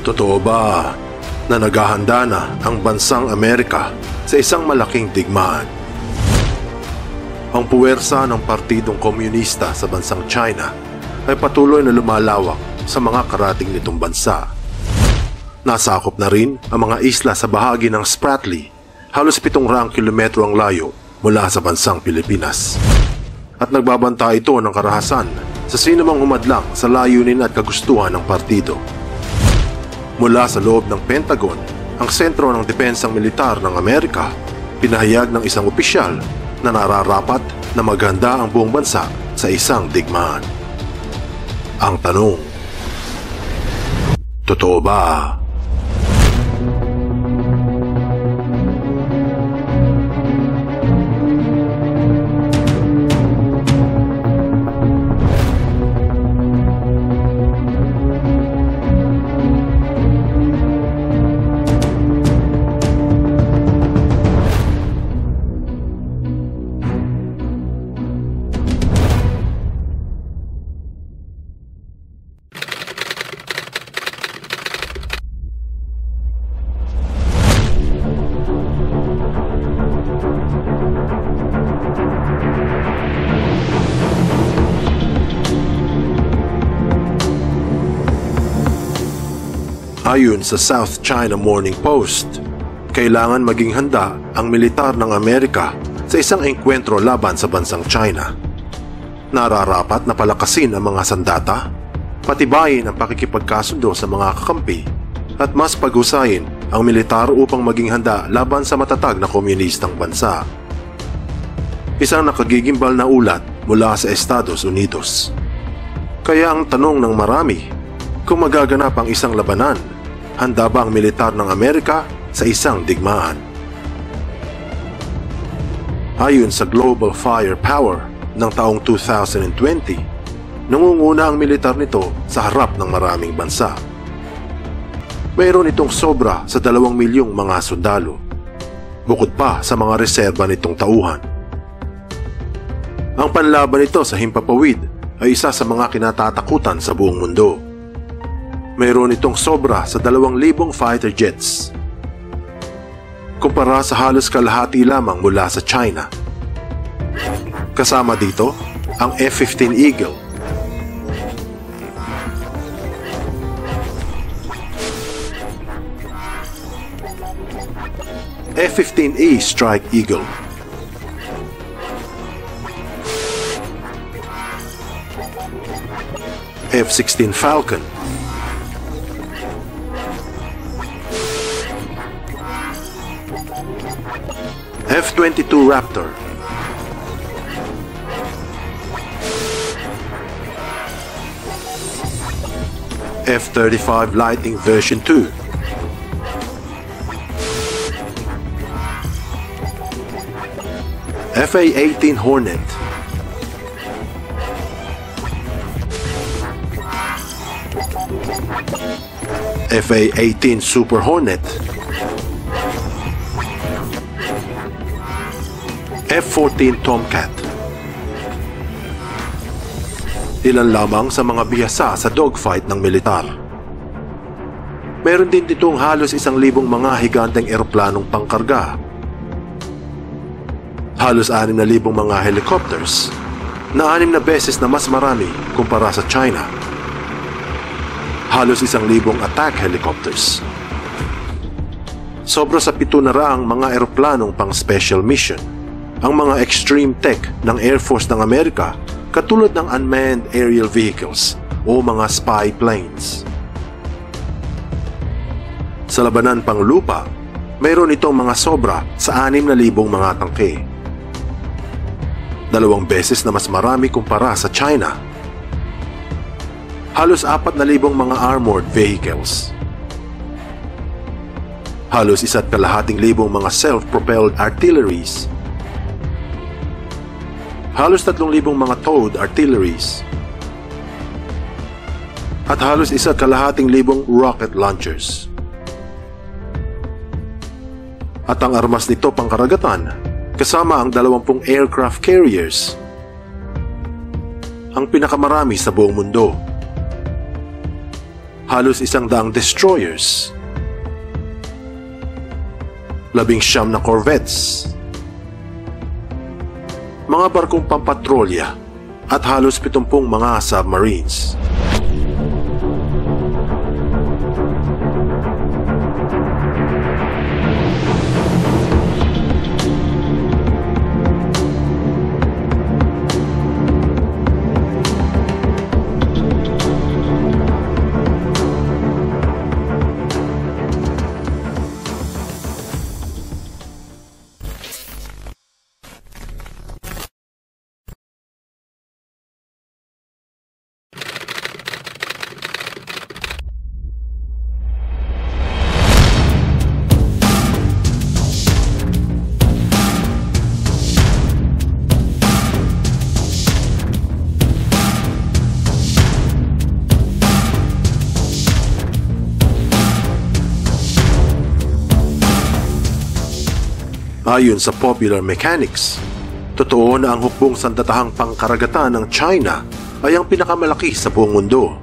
Totoo ba na naghahanda na ang bansang Amerika sa isang malaking digmaan? Ang puwersa ng Partidong Komunista sa bansang China ay patuloy na lumalawak sa mga karating nitong bansa. Nasakop na rin ang mga isla sa bahagi ng Spratly, halos 700 kilometro ang layo mula sa bansang Pilipinas. At nagbabanta ito ng karahasan sa sinumang humadlang sa layunin at kagustuhan ng partido. Mula sa loob ng Pentagon, ang sentro ng depensang militar ng Amerika, pinahayag ng isang opisyal na nararapat na maghanda ang buong bansa sa isang digmaan. Ang tanong, totoo ba? Ayon sa South China Morning Post, kailangan maging handa ang militar ng Amerika sa isang engkwentro laban sa bansang China. Nararapat na palakasin ang mga sandata, patibayin ang pakikipagkasundo sa mga kakampi, at mas paghusayin ang militar upang maging handa laban sa matatag na komunistang bansa. Isang nakagigimbal na ulat mula sa Estados Unidos. Kaya ang tanong ng marami, kung magaganap ang isang labanan, handa ba ang militar ng Amerika sa isang digmaan? Ayon sa Global Firepower ng taong 2020, nangunguna ang militar nito sa harap ng maraming bansa. Mayroon itong sobra sa 2 milyong mga sundalo, bukod pa sa mga reserba nitong tauhan. Ang panlaban nito sa himpapawid ay isa sa mga kinatatakutan sa buong mundo. Mayroon itong sobra sa 2,000 fighter jets, kumpara sa halos kalahati lamang mula sa China. Kasama dito ang F-15 Eagle, F-15E Strike Eagle, F-16 Falcon, F-22 Raptor, F-35 Lightning version 2, FA-18 Hornet, FA-18 Super Hornet, F-14 Tomcat. Ilan lamang sa mga bihasa sa dogfight ng militar. Meron din ditong halos 1,000 mga higanteng eroplanong pangkarga, halos 6,000 mga helicopters, na 6 na beses na mas marami kumpara sa China, halos 1,000 attack helicopters, sobra sa 700 mga eroplanong pang special mission, ang mga extreme tech ng Air Force ng Amerika katulad ng unmanned aerial vehicles o mga spy planes. Sa labanan pang lupa, mayroon itong mga sobra sa 6,000 mga tangke, 2 beses na mas marami kumpara sa China, halos 4,000 mga armored vehicles, halos 1,250 mga self-propelled artilleries, halos 3,000 mga towed artilleries, at halos 1,250 rocket launchers. At ang armas nito pangkaragatan, kasama ang 20 aircraft carriers, ang pinakamarami sa buong mundo. halos 100 destroyers, 19 na corvettes, mga barkong pampatrolya at halos 70 mga submarines. Ayon sa Popular Mechanics, totoo na ang hukbong sandatahang pangkaragatan ng China ay ang pinakamalaki sa buong mundo.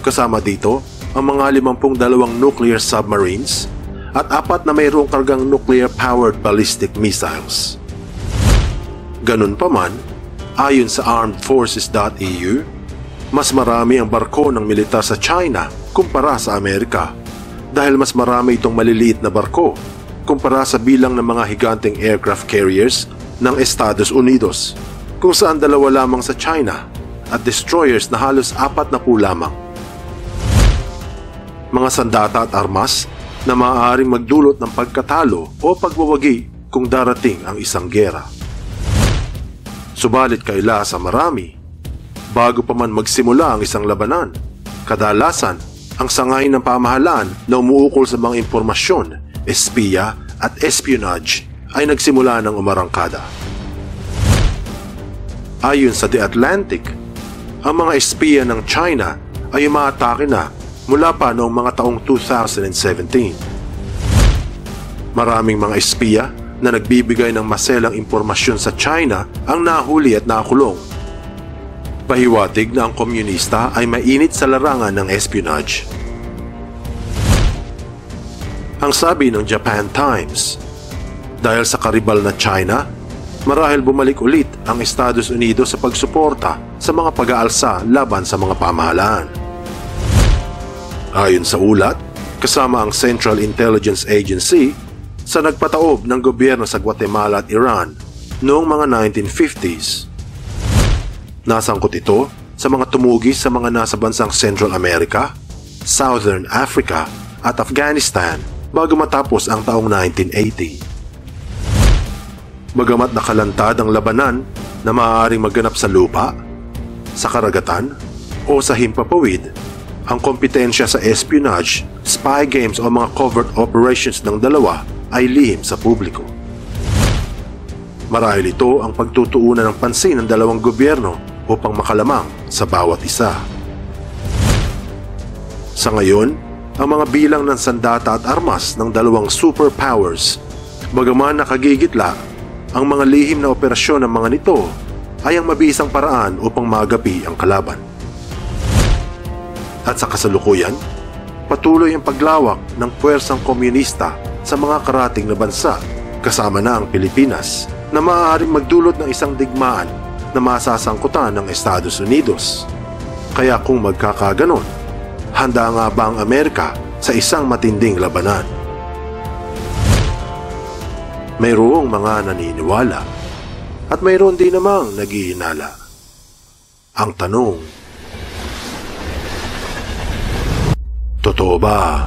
Kasama dito ang mga 52 nuclear submarines at 4 na mayroong kargang nuclear-powered ballistic missiles. Ganun pa man, ayon sa armedforces.eu, mas marami ang barko ng militar sa China kumpara sa Amerika dahil mas marami itong maliliit na barko kumpara sa bilang ng mga higanteng aircraft carriers ng Estados Unidos, kung saan 2 lamang sa China at destroyers na halos 40 lamang. Mga sandata at armas na maaaring magdulot ng pagkatalo o pagwawagi kung darating ang isang giyera. Subalit kaila sa marami, bago pa man magsimula ang isang labanan, kadalasan ang sangay ng pamahalaan na umuukol sa mga impormasyon, espiya at espionage ay nagsimula ng umarangkada. Ayon sa The Atlantic, ang mga espiya ng China ay umaatake na mula pa noong mga taong 2017. Maraming mga espiya na nagbibigay ng maselang impormasyon sa China ang nahuli at nakulong. Pahiwatig na ang komunista ay mainit sa larangan ng espionage. Ang sabi ng Japan Times, dahil sa karibal na China, marahil bumalik ulit ang Estados Unidos sa pagsuporta sa mga pag-aalsa laban sa mga pamahalaan. Ayon sa ulat, kasama ang Central Intelligence Agency sa nagpataob ng gobyerno sa Guatemala at Iran noong mga 1950s. Nasangkot ito sa mga tumugis sa mga nasa bansang Central America, Southern Africa at Afghanistan bago matapos ang taong 1980. Bagamat nakalantad ang labanan na maaaring maganap sa lupa, sa karagatan, o sa himpapawid, ang kompetensya sa espionage, spy games o mga covert operations ng dalawa ay lihim sa publiko. Marahil ito ang pagtutuunan ng pansin ng dalawang gobyerno upang makalamang sa bawat isa. Sa ngayon, ang mga bilang ng sandata at armas ng dalawang superpowers, bagaman nakagigitla, ang mga lihim na operasyon ng mga nito ay ang mabisang paraan upang magapi ang kalaban. At sa kasalukuyan, patuloy ang paglawak ng puwersang komunista sa mga karating na bansa, kasama na ang Pilipinas, na maaaring magdulot ng isang digmaan na masasangkutan ng Estados Unidos. Kaya kung magkakaganon, handa nga ba ang Amerika sa isang matinding labanan? Mayroong mga naniniwala at mayroon din namang naghihinala. Ang tanong, totoo ba